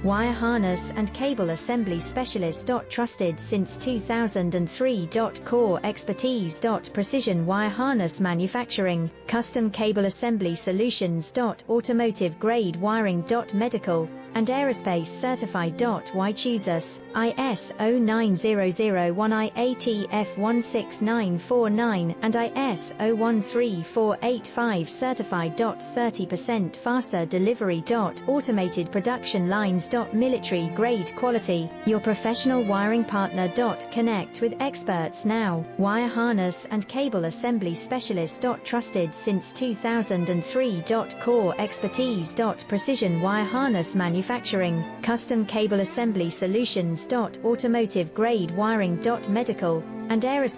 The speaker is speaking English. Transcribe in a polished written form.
Wire harness and cable assembly specialist. Trusted since 2003. Core expertise. Precision wire harness manufacturing, custom cable assembly solutions. Automotive grade wiring. Medical and aerospace certified. Why choose us? ISO 9001, IATF 16949 and ISO 13485 certified. 30% faster delivery. Automated production lines. Military grade quality, your professional wiring partner. Connect with experts now. Wire harness and cable assembly specialist. Trusted since 2003. Core expertise. Precision wire harness manufacturing, custom cable assembly solutions. Automotive grade wiring. Medical and aerospace